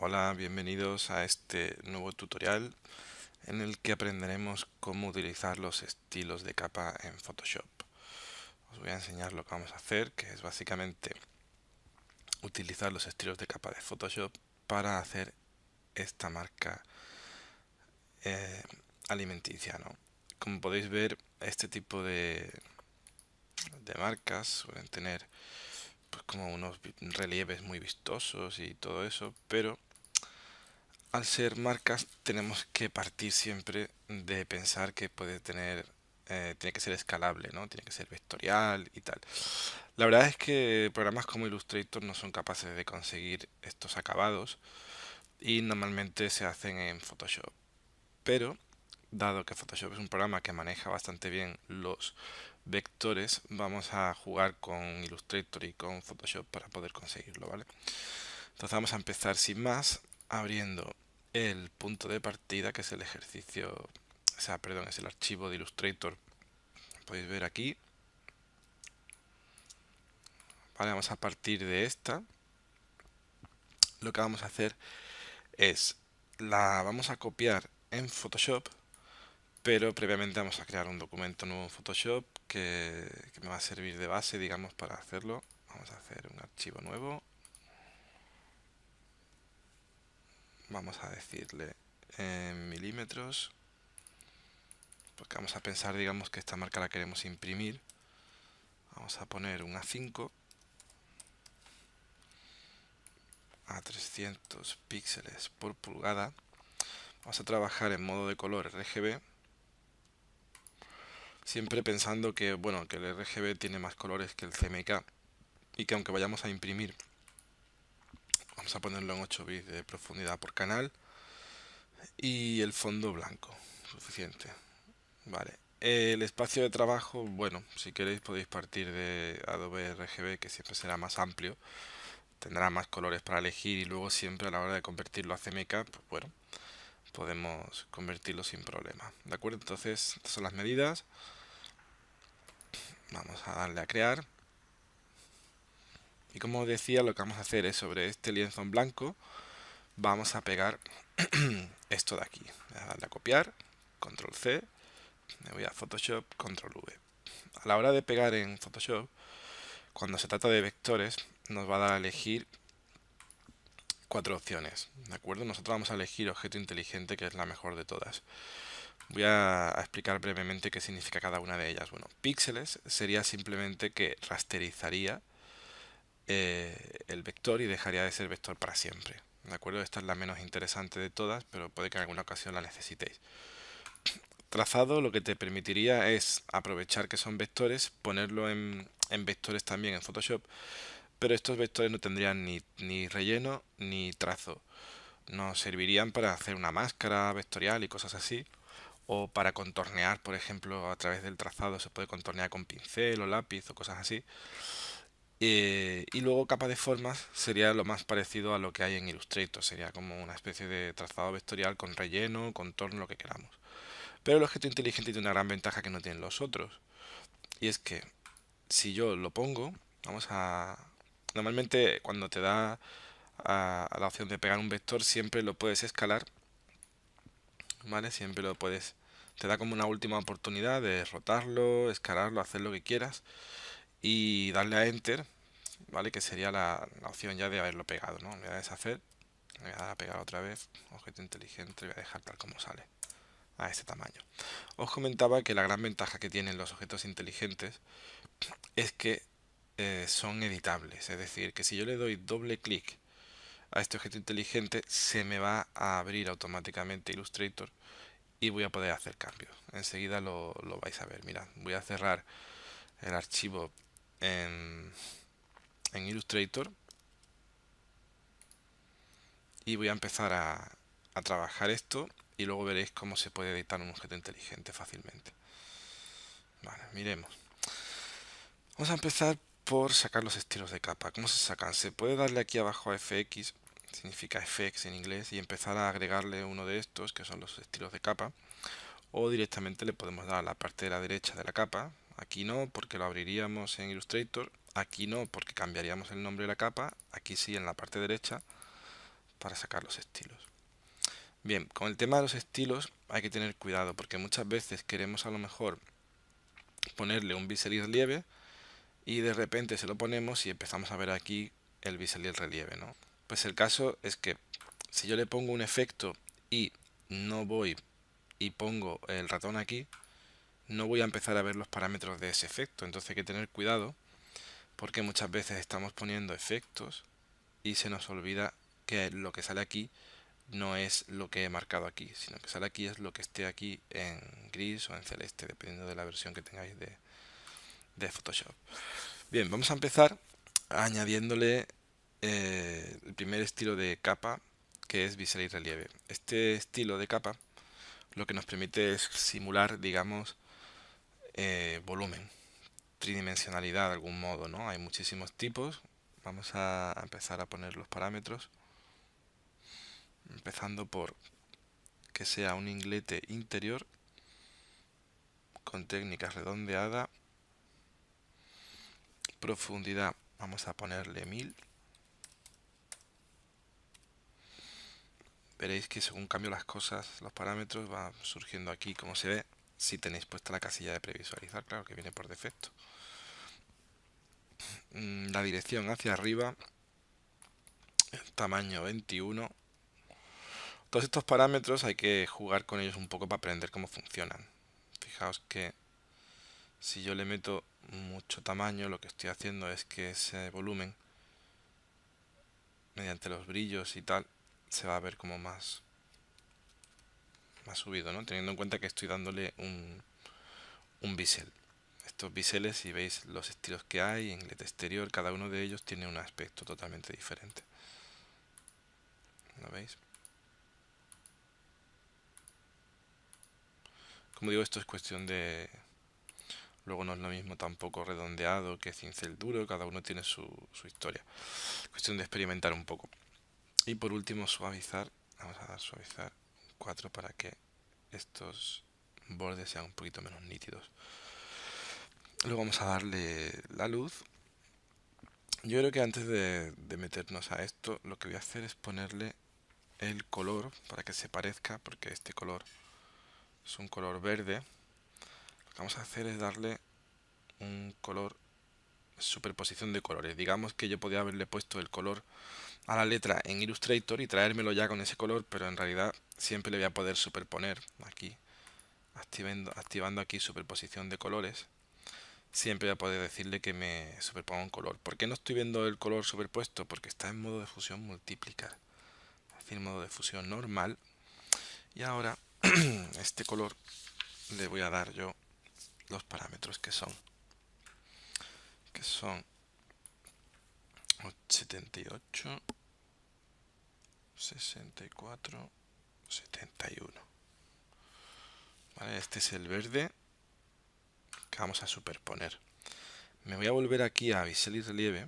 Hola, bienvenidos a este nuevo tutorial en el que aprenderemos cómo utilizar los estilos de capa en Photoshop. Os voy a enseñar lo que vamos a hacer, que es básicamente utilizar los estilos de capa de Photoshop para hacer esta marca eh, alimenticia, ¿no? Como podéis ver, este tipo de marcas suelen tener pues, como unos relieves muy vistosos y todo eso, pero al ser marcas tenemos que partir siempre de pensar que tiene que ser escalable, ¿no? Tiene que ser vectorial y tal. La verdad es que programas como Illustrator no son capaces de conseguir estos acabados y normalmente se hacen en Photoshop. Pero, dado que Photoshop es un programa que maneja bastante bien los vectores, vamos a jugar con Illustrator y con Photoshop para poder conseguirlo, ¿vale? Entonces vamos a empezar sin más abriendo el punto de partida, que es el ejercicio, o sea, perdón, es el archivo de Illustrator. Podéis ver aquí. Vale, vamos a partir de esta. Lo que vamos a hacer es la vamos a copiar en Photoshop, pero previamente vamos a crear un documento nuevo en Photoshop que me va a servir de base, digamos, para hacerlo. Vamos a hacer un archivo nuevo. Vamos a decirle en milímetros, porque vamos a pensar, digamos, que esta marca la queremos imprimir. Vamos a poner un A5 a 300 píxeles por pulgada. Vamos a trabajar en modo de color RGB, siempre pensando que, bueno, que el RGB tiene más colores que el CMYK y que aunque vayamos a imprimir, vamos a ponerlo en 8 bits de profundidad por canal y el fondo blanco, suficiente. Vale. El espacio de trabajo, bueno, si queréis podéis partir de Adobe RGB, que siempre será más amplio, tendrá más colores para elegir y luego siempre a la hora de convertirlo a CMYK, pues bueno, podemos convertirlo sin problema. ¿De acuerdo? Entonces, estas son las medidas. Vamos a darle a crear. Y como decía, lo que vamos a hacer es sobre este lienzo en blanco, vamos a pegar esto de aquí. Voy a darle a copiar, control C, me voy a Photoshop, control V. A la hora de pegar en Photoshop, cuando se trata de vectores, nos va a dar a elegir 4 opciones. ¿De acuerdo? Nosotros vamos a elegir objeto inteligente, que es la mejor de todas. Voy a explicar brevemente qué significa cada una de ellas. Bueno, píxeles sería simplemente que rasterizaría el vector y dejaría de ser vector para siempre. ¿De acuerdo? Esta es la menos interesante de todas, pero puede que en alguna ocasión la necesitéis. Trazado lo que te permitiría es aprovechar que son vectores, ponerlo en vectores también en Photoshop, pero estos vectores no tendrían ni relleno ni trazo. Nos servirían para hacer una máscara vectorial y cosas así, o para contornear, por ejemplo, a través del trazado se puede contornear con pincel o lápiz o cosas así. Y luego capa de formas sería lo más parecido a lo que hay en Illustrator, sería como una especie de trazado vectorial con relleno, contorno, lo que queramos. Pero el objeto inteligente tiene una gran ventaja que no tienen los otros, y es que si yo lo pongo, vamos a... Normalmente cuando te da a la opción de pegar un vector siempre lo puedes escalar, ¿vale? Siempre lo puedes... Te da como una última oportunidad de rotarlo, escalarlo, hacer lo que quieras y darle a Enter, ¿vale? Que sería la opción ya de haberlo pegado, ¿no? Me voy a deshacer, me voy a dar a pegar otra vez, objeto inteligente, voy a dejar tal como sale, a este tamaño. Os comentaba que la gran ventaja que tienen los objetos inteligentes es que son editables, es decir, que si yo le doy doble clic a este objeto inteligente, se me va a abrir automáticamente Illustrator y voy a poder hacer cambios. Enseguida lo vais a ver. Mirad, voy a cerrar el archivo en, en Illustrator y voy a empezar a trabajar esto y luego veréis cómo se puede editar un objeto inteligente fácilmente. Vale, miremos. Vamos a empezar por sacar los estilos de capa. ¿Cómo se sacan? Se puede darle aquí abajo a FX, significa FX en inglés, y empezar a agregarle uno de estos, que son los estilos de capa, o directamente le podemos dar a la parte de la derecha de la capa. Aquí no, porque lo abriríamos en Illustrator. Aquí no, porque cambiaríamos el nombre de la capa. Aquí sí, en la parte derecha, para sacar los estilos. Bien, con el tema de los estilos hay que tener cuidado porque muchas veces queremos a lo mejor ponerle un bisel y relieve y de repente se lo ponemos y empezamos a ver aquí el bisel y el relieve, ¿no? Pues el caso es que si yo le pongo un efecto y no voy y pongo el ratón aquí, no voy a empezar a ver los parámetros de ese efecto. Entonces hay que tener cuidado porque muchas veces estamos poniendo efectos y se nos olvida que lo que sale aquí no es lo que he marcado aquí, sino que sale aquí es lo que esté aquí en gris o en celeste, dependiendo de la versión que tengáis de Photoshop. Bien, vamos a empezar añadiéndole el primer estilo de capa, que es bisel y relieve. Este estilo de capa lo que nos permite es simular, digamos, volumen, tridimensionalidad de algún modo, ¿no? Hay muchísimos tipos. Vamos a empezar a poner los parámetros, empezando por que sea un inglete interior con técnica redondeada. Profundidad, vamos a ponerle 1000. Veréis que según cambio las cosas, los parámetros van surgiendo aquí, como se ve, si tenéis puesta la casilla de previsualizar, claro que viene por defecto. La dirección hacia arriba, tamaño 21. Todos estos parámetros hay que jugar con ellos un poco para aprender cómo funcionan. Fijaos que si yo le meto mucho tamaño, lo que estoy haciendo es que ese volumen, mediante los brillos y tal, se va a ver como más subido, ¿no? Teniendo en cuenta que estoy dándole un bisel. Estos biseles, si veis los estilos que hay, inglete exterior, cada uno de ellos tiene un aspecto totalmente diferente. ¿Lo veis? Como digo, esto es cuestión de... Luego no es lo mismo tampoco redondeado que cincel duro, cada uno tiene su historia. Cuestión de experimentar un poco. Y por último, suavizar. Vamos a dar suavizar 4 para que estos bordes sean un poquito menos nítidos. Luego vamos a darle la luz. Yo creo que antes de meternos a esto, lo que voy a hacer es ponerle el color para que se parezca, porque este color es un color verde. Lo que vamos a hacer es darle un color, superposición de colores. Digamos que yo podía haberle puesto el color a la letra en Illustrator y traérmelo ya con ese color, pero en realidad siempre le voy a poder superponer aquí, activando aquí superposición de colores. Siempre voy a poder decirle que me superponga un color. ¿Por qué no estoy viendo el color superpuesto? Porque está en modo de fusión multiplicar, es decir, modo de fusión normal. Y ahora este color le voy a dar yo los parámetros que son 78, 64, 71. Vale, este es el verde que vamos a superponer. Me voy a volver aquí a bisel y relieve.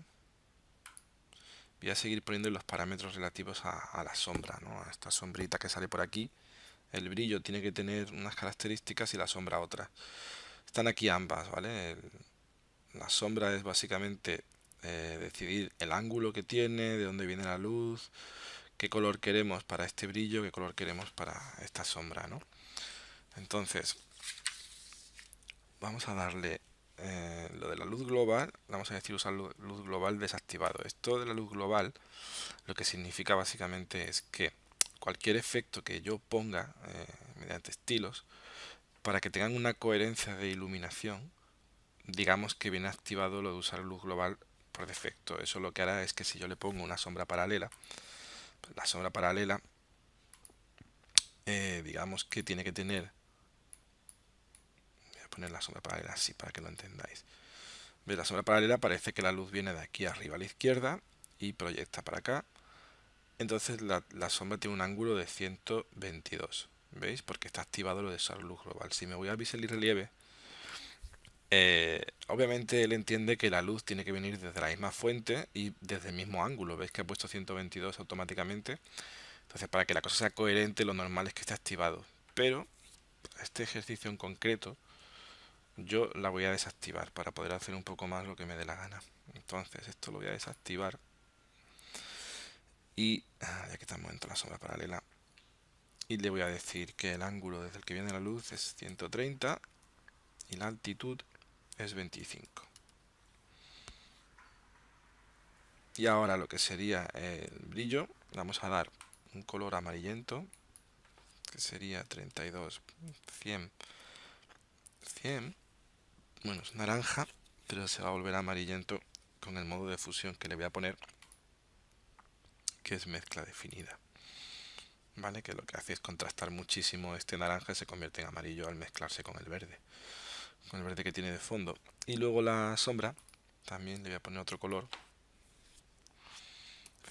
Voy a seguir poniendo los parámetros relativos a la sombra, ¿no? A esta sombrita que sale por aquí. El brillo tiene que tener unas características y la sombra otras. Están aquí ambas, ¿vale? La sombra es básicamente decidir el ángulo que tiene, de dónde viene la luz, qué color queremos para este brillo, qué color queremos para esta sombra, ¿no? Entonces, vamos a darle lo de la luz global, vamos a decir usar luz global desactivado. Esto de la luz global lo que significa básicamente es que cualquier efecto que yo ponga mediante estilos, para que tengan una coherencia de iluminación, digamos que viene activado lo de usar luz global por defecto. Eso lo que hará es que si yo le pongo una sombra paralela, pues la sombra paralela, digamos que tiene que tener... Voy a poner la sombra paralela así para que lo entendáis. ¿Veis? La sombra paralela parece que la luz viene de aquí arriba a la izquierda y proyecta para acá. Entonces la sombra tiene un ángulo de 122. ¿Veis? Porque está activado lo de usar luz global. Si me voy a bisel y relieve, obviamente él entiende que la luz tiene que venir desde la misma fuente y desde el mismo ángulo. ¿Veis que ha puesto 122 automáticamente? Entonces, para que la cosa sea coherente, lo normal es que esté activado. Pero este ejercicio en concreto, yo la voy a desactivar para poder hacer un poco más lo que me dé la gana. Entonces, esto lo voy a desactivar. Y ya que estamos en la sombra paralela, y le voy a decir que el ángulo desde el que viene la luz es 130 y la altitud es 25. Y ahora lo que sería el brillo, vamos a dar un color amarillento, que sería 32, 100, 100. Bueno, es naranja, pero se va a volver amarillento con el modo de fusión que le voy a poner, que es mezcla definida. ¿Vale? Que lo que hace es contrastar muchísimo este naranja y se convierte en amarillo al mezclarse con el verde que tiene de fondo. Y luego la sombra, también le voy a poner otro color,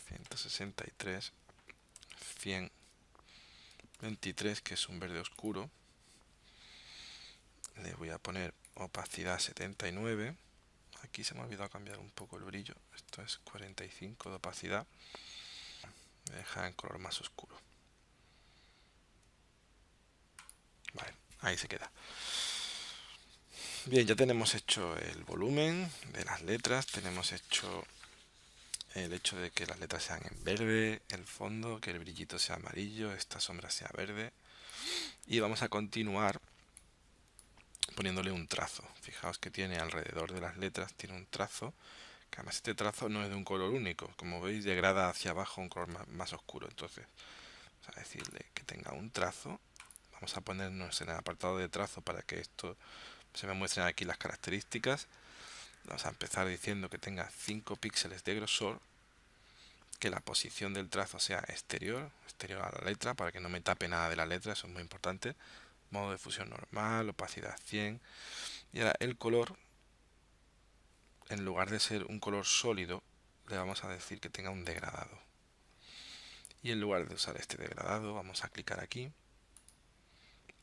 163, 123, que es un verde oscuro. Le voy a poner opacidad 79. Aquí se me ha olvidado cambiar un poco el brillo. Esto es 45 de opacidad. Voy a dejar en color más oscuro. Vale, ahí se queda. Bien, ya tenemos hecho el volumen de las letras. Tenemos hecho el hecho de que las letras sean en verde, el fondo, que el brillito sea amarillo, esta sombra sea verde. Y vamos a continuar poniéndole un trazo. Fijaos que tiene alrededor de las letras, tiene un trazo, que además este trazo no es de un color único. Como veis, degrada hacia abajo un color más oscuro. Entonces, vamos a decirle que tenga un trazo. Vamos a ponernos en el apartado de trazo para que esto se me muestren aquí las características. Vamos a empezar diciendo que tenga 5 píxeles de grosor, que la posición del trazo sea exterior a la letra, para que no me tape nada de la letra, eso es muy importante. Modo de fusión normal, opacidad 100. Y ahora el color, en lugar de ser un color sólido, le vamos a decir que tenga un degradado. Y en lugar de usar este degradado, vamos a clicar aquí.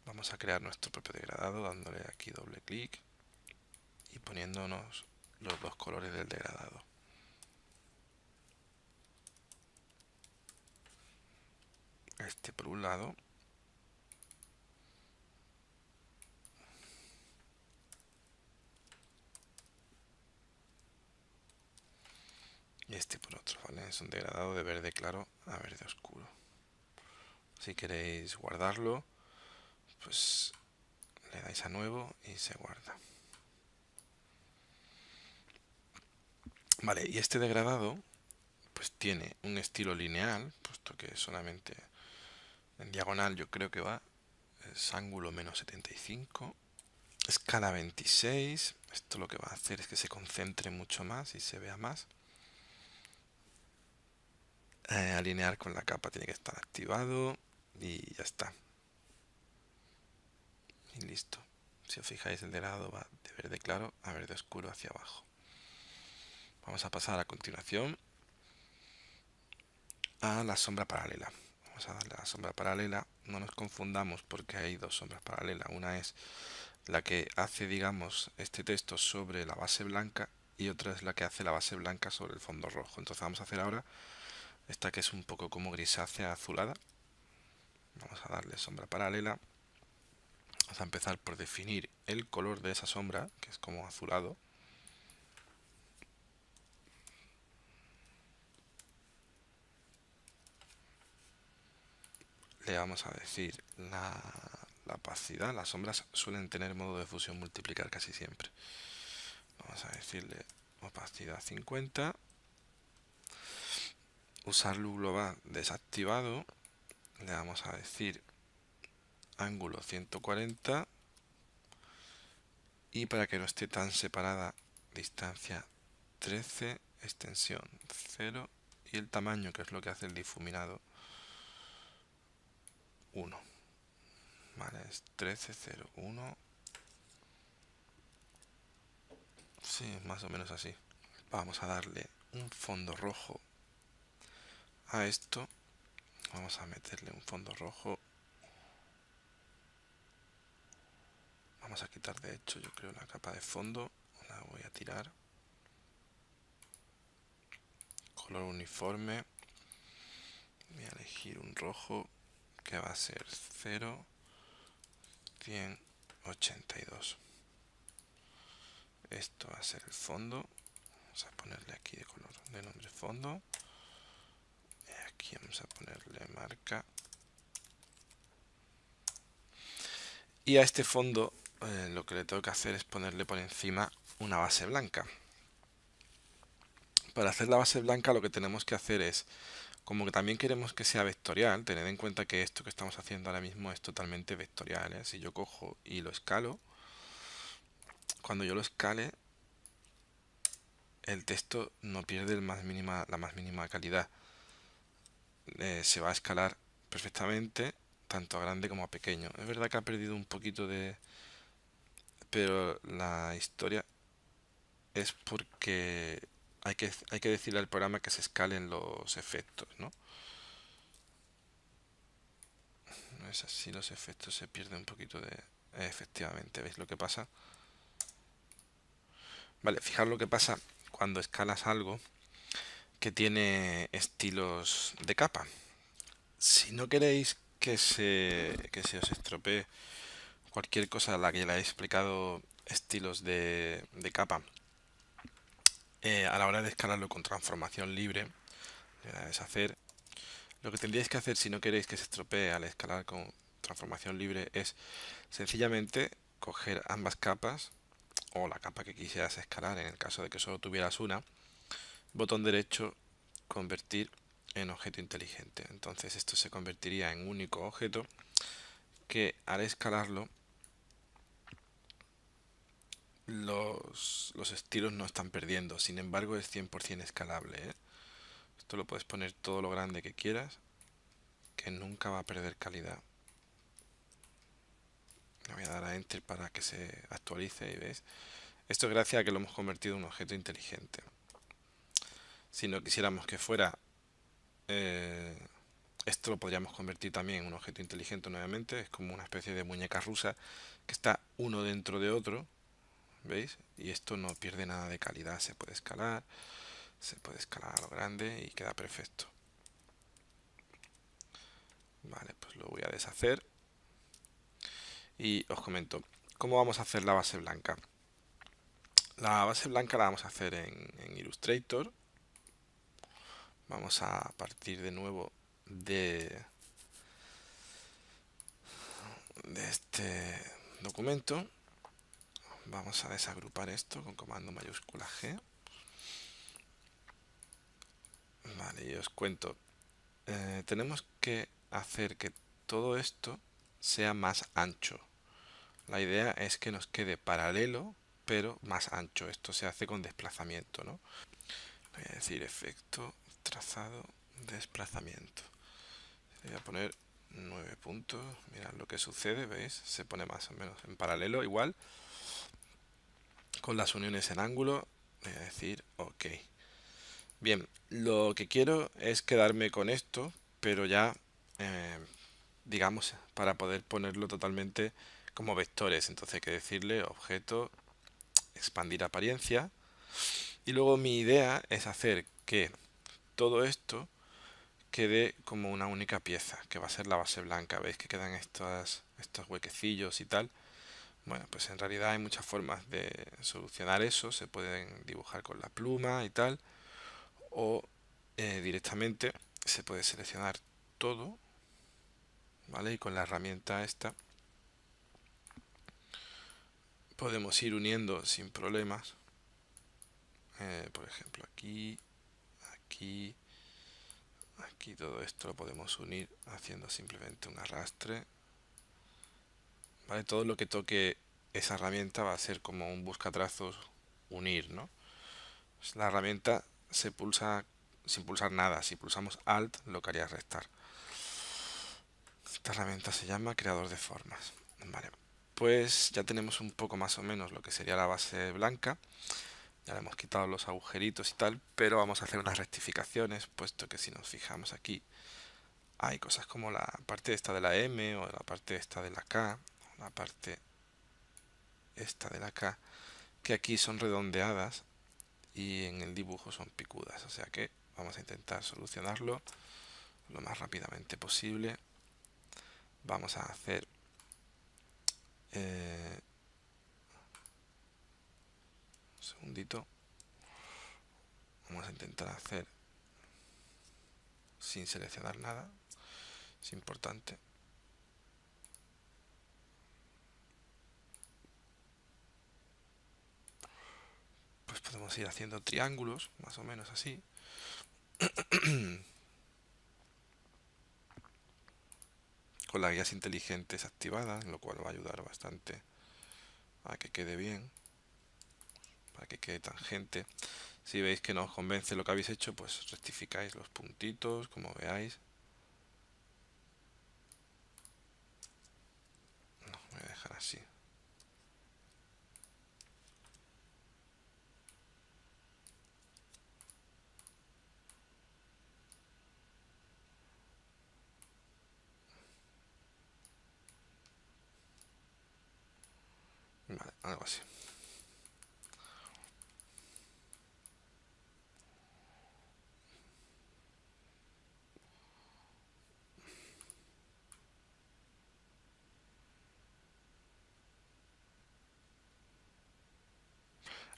Vamos a crear nuestro propio degradado, dándole aquí doble clic y poniéndonos los dos colores del degradado. Este por un lado y este por otro, ¿vale? Es un degradado de verde claro a verde oscuro. Si queréis guardarlo, pues le dais a nuevo y se guarda. Vale, y este degradado pues tiene un estilo lineal, puesto que solamente en diagonal yo creo que va, es ángulo menos 75, escala 26, esto lo que va a hacer es que se concentre mucho más y se vea más. Alinear con la capa tiene que estar activado y ya está. Y listo. Si os fijáis, el degradado va de verde claro a verde oscuro hacia abajo. Vamos a pasar a continuación a la sombra paralela. Vamos a darle a la sombra paralela. No nos confundamos porque hay dos sombras paralelas. Una es la que hace, digamos, este texto sobre la base blanca y otra es la que hace la base blanca sobre el fondo rojo. Entonces vamos a hacer ahora esta que es un poco como grisácea azulada. Vamos a darle sombra paralela. Vamos a empezar por definir el color de esa sombra, que es como azulado. Le vamos a decir la opacidad. Las sombras suelen tener modo de fusión multiplicar casi siempre. Vamos a decirle opacidad 50. Usar luz global desactivado. Le vamos a decir ángulo 140. Y para que no esté tan separada, distancia 13, extensión 0 y el tamaño, que es lo que hace el difuminado, 1. Vale, es 1301. Sí, más o menos así. Vamos a darle un fondo rojo a esto. Vamos a meterle un fondo rojo. Vamos a quitar, de hecho, yo creo la capa de fondo. La voy a tirar. Color uniforme. Voy a elegir un rojo que va a ser 0, 100, 82. Esto va a ser el fondo. Vamos a ponerle aquí de color de nombre fondo. aquí vamos a ponerle marca. Y a este fondo lo que le tengo que hacer es ponerle por encima una base blanca. Para hacer la base blanca lo que tenemos que hacer es, como que también queremos que sea vectorial, tened en cuenta que esto que estamos haciendo ahora mismo es totalmente vectorial, ¿eh? Si yo cojo y lo escalo, cuando yo lo escale, el texto no pierde la más mínima calidad. Se va a escalar perfectamente, tanto a grande como a pequeño. Es verdad que ha perdido un poquito de... Pero la historia es porque hay que decirle al programa que se escalen los efectos, ¿no? No es así, los efectos se pierden un poquito de... efectivamente, ¿veis lo que pasa? Vale, fijaros lo que pasa cuando escalas algo que tiene estilos de capa. Si no queréis que se os estropee cualquier cosa a la que le he explicado estilos de capa, a la hora de escalarlo con transformación libre, le da a deshacer. Lo que tendríais que hacer si no queréis que se estropee al escalar con transformación libre es sencillamente coger ambas capas o la capa que quisieras escalar en el caso de que solo tuvieras una, botón derecho, convertir en objeto inteligente. Entonces esto se convertiría en un único objeto que al escalarlo los estilos no están perdiendo. Sin embargo es 100% escalable, ¿eh? Esto lo puedes poner todo lo grande que quieras, que nunca va a perder calidad. Le voy a dar a Enter para que se actualice y veis. Esto es gracias a que lo hemos convertido en un objeto inteligente. Si no quisiéramos que fuera... esto lo podríamos convertir también en un objeto inteligente nuevamente. Es como una especie de muñeca rusa que está uno dentro de otro. ¿Veis? Y esto no pierde nada de calidad. Se puede escalar a lo grande y queda perfecto. Vale, pues lo voy a deshacer. Y os comento, ¿cómo vamos a hacer la base blanca? La base blanca la vamos a hacer en Illustrator. Vamos a partir de nuevo de este documento. Vamos a desagrupar esto con comando mayúscula G. Vale, y os cuento. Tenemos que hacer que todo esto sea más ancho. La idea es que nos quede paralelo, pero más ancho. Esto se hace con desplazamiento, ¿no? Voy a decir efecto, trazado, desplazamiento. Voy a poner 9 puntos. Mirad lo que sucede, ¿veis? Se pone más o menos en paralelo, igual. Con las uniones en ángulo, voy a decir OK. Bien, lo que quiero es quedarme con esto, pero ya, digamos, para poder ponerlo totalmente como vectores. Entonces hay que decirle objeto, expandir apariencia. Y luego mi idea es hacer que todo esto quede como una única pieza, que va a ser la base blanca. ¿Veis que quedan estos huequecillos y tal? Bueno, pues en realidad hay muchas formas de solucionar eso. Se pueden dibujar con la pluma y tal, o directamente se puede seleccionar todo, ¿vale? Y con la herramienta esta podemos ir uniendo sin problemas. Por ejemplo, aquí, aquí, aquí todo esto lo podemos unir haciendo simplemente un arrastre, ¿vale? Todo lo que toque esa herramienta va a ser como un buscatrazos unir, ¿no? Pues la herramienta se pulsa sin pulsar nada. Si pulsamos Alt, lo que haría es restar. Esta herramienta se llama creador de formas. Vale, pues ya tenemos un poco más o menos lo que sería la base blanca. Ya le hemos quitado los agujeritos y tal, pero vamos a hacer unas rectificaciones, puesto que si nos fijamos aquí hay cosas como la parte esta de la M o la parte esta de la K, o la parte esta de la K, que aquí son redondeadas y en el dibujo son picudas, o sea que vamos a intentar solucionarlo lo más rápidamente posible. Vamos a hacer un segundito, vamos a intentar hacer sin seleccionar nada. Es importante. Pues podemos ir haciendo triángulos, más o menos así. Con las guías inteligentes activadas, lo cual va a ayudar bastante a que quede bien, para que quede tangente. Si veis que no os convence lo que habéis hecho, pues rectificáis los puntitos, como veáis. No, voy a dejar así. Vale, algo así.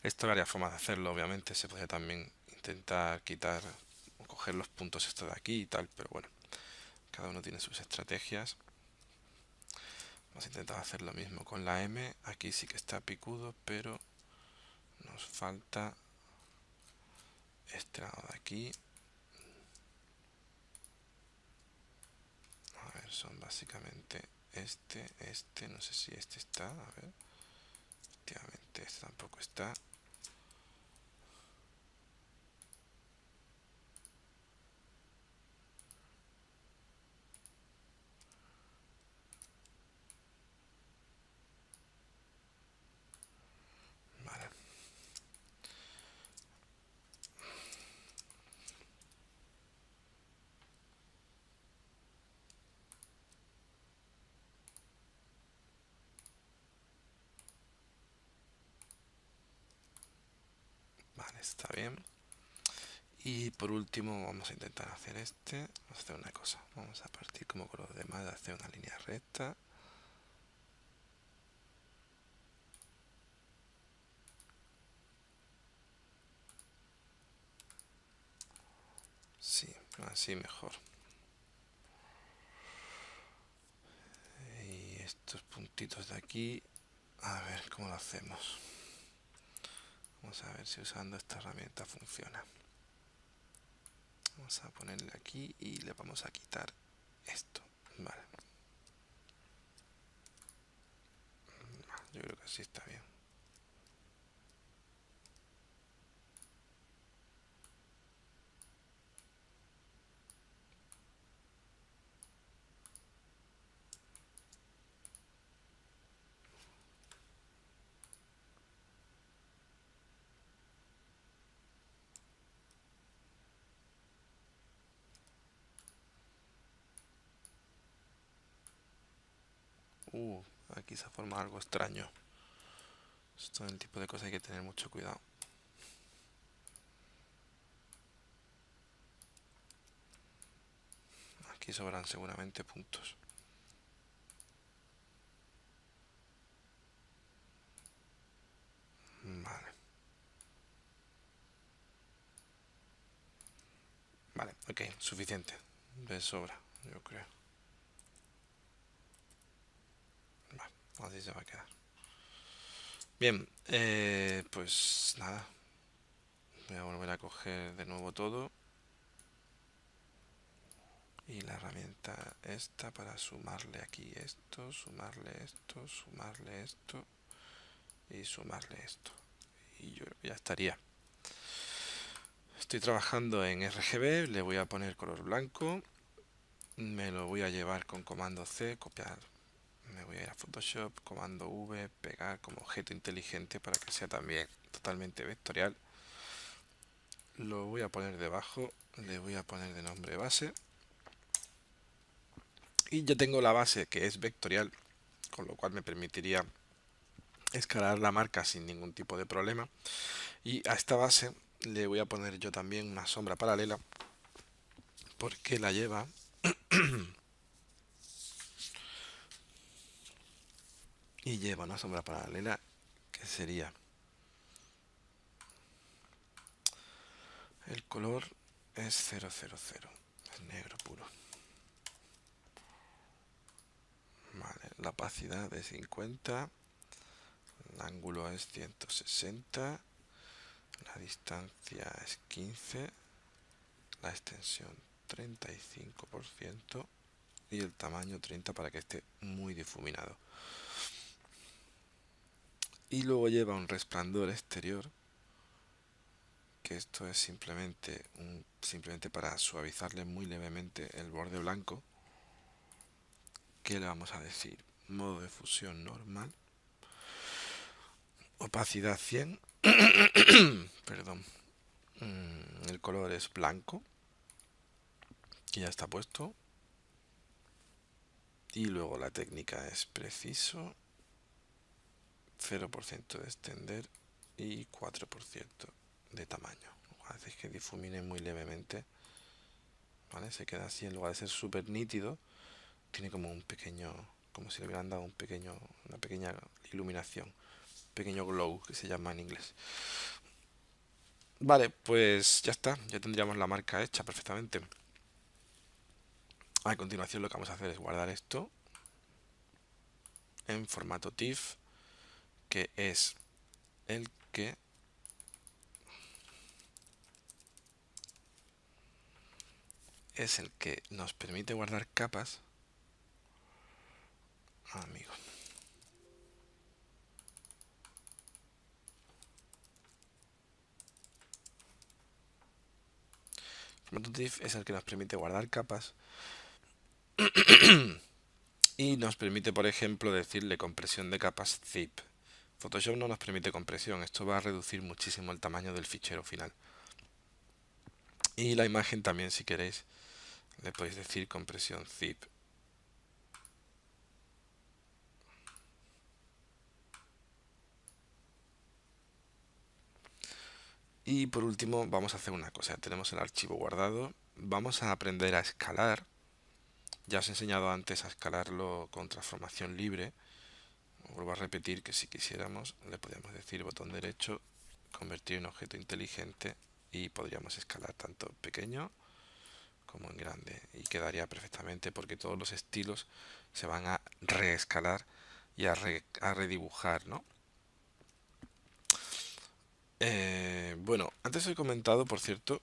Esto hay varias formas de hacerlo, obviamente. Se puede también intentar quitar o coger los puntos estos de aquí y tal, pero bueno, cada uno tiene sus estrategias. Vamos a intentar hacer lo mismo con la M. Aquí sí que está picudo, pero nos falta este lado de aquí. A ver, son básicamente este, no sé si este está, a ver, efectivamente este tampoco está. Vale. Vale, está bien. Y por último vamos a intentar hacer este. Vamos a hacer una cosa. Vamos a partir como con los demás, de hacer una línea recta. Sí, así mejor. Y estos puntitos de aquí, a ver cómo lo hacemos. Vamos a ver si usando esta herramienta funciona. Vamos a ponerle aquí y le vamos a quitar esto. Vale. Yo creo que así está bien. Aquí se forma algo extraño. Esto es el tipo de cosas que hay que tener mucho cuidado. Aquí sobran seguramente puntos. Vale. Vale, ok, suficiente. De sobra, yo creo. Vale, así se va a quedar. Bien, pues nada. Voy a volver a coger de nuevo todo. Y la herramienta esta para sumarle aquí esto, sumarle esto, sumarle esto y sumarle esto. Y yo creo que ya estaría. Estoy trabajando en RGB, le voy a poner color blanco. Me lo voy a llevar con comando C, copiar. Me voy a ir a Photoshop, comando V, pegar como objeto inteligente para que sea también totalmente vectorial. Lo voy a poner debajo, le voy a poner de nombre base. Y ya tengo la base que es vectorial, con lo cual me permitiría escalar la marca sin ningún tipo de problema. Y a esta base le voy a poner yo también una sombra paralela, porque la lleva y lleva una sombra paralela que sería el color es 000. negro puro. Vale, la opacidad es 50, el ángulo es 160, la distancia es 15, la extensión 35% y el tamaño 30 para que esté muy difuminado. Y luego lleva un resplandor exterior, que esto es simplemente para suavizarle muy levemente el borde blanco. ¿Qué le vamos a decir? Modo de fusión normal, opacidad 100, perdón, el color es blanco, y ya está puesto. Y luego la técnica es preciso, 0% de extender y 4% de tamaño. Hace que difumine muy levemente, ¿vale? Se queda así, en lugar de ser súper nítido, tiene como un pequeño, como si le hubieran dado una pequeña iluminación, pequeño glow que se llama en inglés. Vale, pues ya está, ya tendríamos la marca hecha perfectamente. A continuación lo que vamos a hacer es guardar esto en formato TIFF, que es el que nos permite guardar capas. Amigos, el formato TIFF es el que nos permite guardar capas y nos permite, por ejemplo, decirle compresión de capas zip. Photoshop no nos permite compresión, esto va a reducir muchísimo el tamaño del fichero final. Y la imagen también, si queréis, le podéis decir compresión zip. Y por último vamos a hacer una cosa, tenemos el archivo guardado, vamos a aprender a escalar. Ya os he enseñado antes a escalarlo con transformación libre. Vuelvo a repetir que si quisiéramos le podríamos decir botón derecho, convertir en objeto inteligente, y podríamos escalar tanto pequeño como en grande y quedaría perfectamente, porque todos los estilos se van a reescalar y a redibujar, ¿no? Bueno, antes os he comentado, por cierto,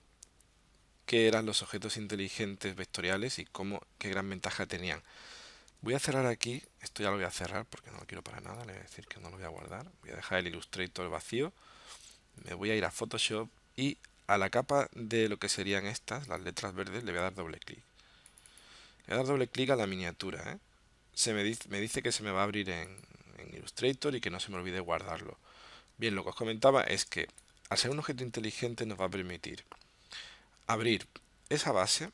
qué eran los objetos inteligentes vectoriales y qué gran ventaja tenían. Voy a cerrar aquí, esto ya lo voy a cerrar porque no lo quiero para nada, le voy a decir que no lo voy a guardar. Voy a dejar el Illustrator vacío, me voy a ir a Photoshop y a la capa de lo que serían estas, las letras verdes, le voy a dar doble clic. Le voy a dar doble clic a la miniatura, ¿eh? Me dice que se me va a abrir en Illustrator y que no se me olvide guardarlo. Bien, lo que os comentaba es que al ser un objeto inteligente nos va a permitir abrir esa base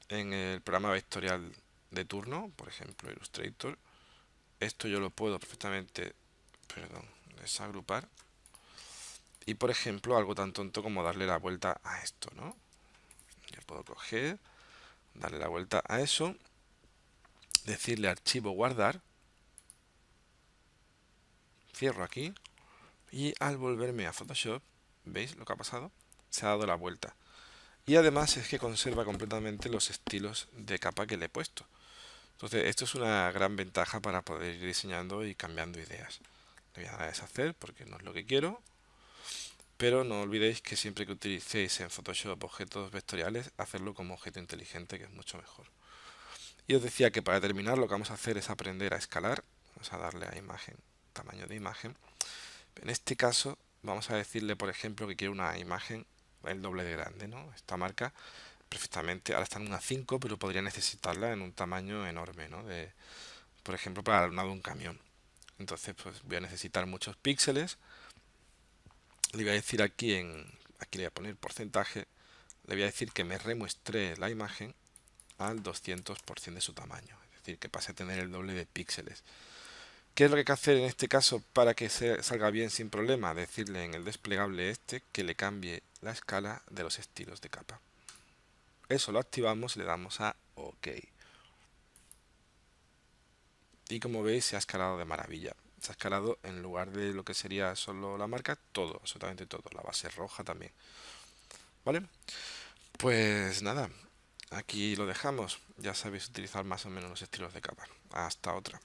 en el programa vectorial de turno, por ejemplo Illustrator. Esto yo lo puedo perfectamente, perdón, desagrupar. Y por ejemplo, algo tan tonto como darle la vuelta a esto, ¿no? Yo puedo coger, darle la vuelta a eso, decirle archivo guardar, cierro aquí y al volverme a Photoshop, ¿veis lo que ha pasado? Se ha dado la vuelta. Y además es que conserva completamente los estilos de capa que le he puesto. Entonces esto es una gran ventaja para poder ir diseñando y cambiando ideas. Le voy a dar a deshacer porque no es lo que quiero. Pero no olvidéis que siempre que utilicéis en Photoshop objetos vectoriales, hacerlo como objeto inteligente, que es mucho mejor. Y os decía que para terminar lo que vamos a hacer es aprender a escalar. Vamos a darle a imagen, tamaño de imagen. En este caso vamos a decirle, por ejemplo, que quiero una imagen el doble de grande, ¿no? Esta marca perfectamente, ahora está en una 5, pero podría necesitarla en un tamaño enorme, ¿no? Por ejemplo, para la luna de un camión. Entonces, pues voy a necesitar muchos píxeles. Le voy a decir aquí aquí le voy a poner porcentaje. Le voy a decir que me remuestre la imagen al 200% de su tamaño, es decir, que pase a tener el doble de píxeles. ¿Qué es lo que hay que hacer en este caso para que salga bien sin problema? Decirle en el desplegable este que le cambie la escala de los estilos de capa. Eso lo activamos y le damos a OK. Y como veis se ha escalado de maravilla. Se ha escalado, en lugar de lo que sería solo la marca, todo, absolutamente todo. La base roja también. ¿Vale? Pues nada, aquí lo dejamos. Ya sabéis utilizar más o menos los estilos de capa. Hasta otra.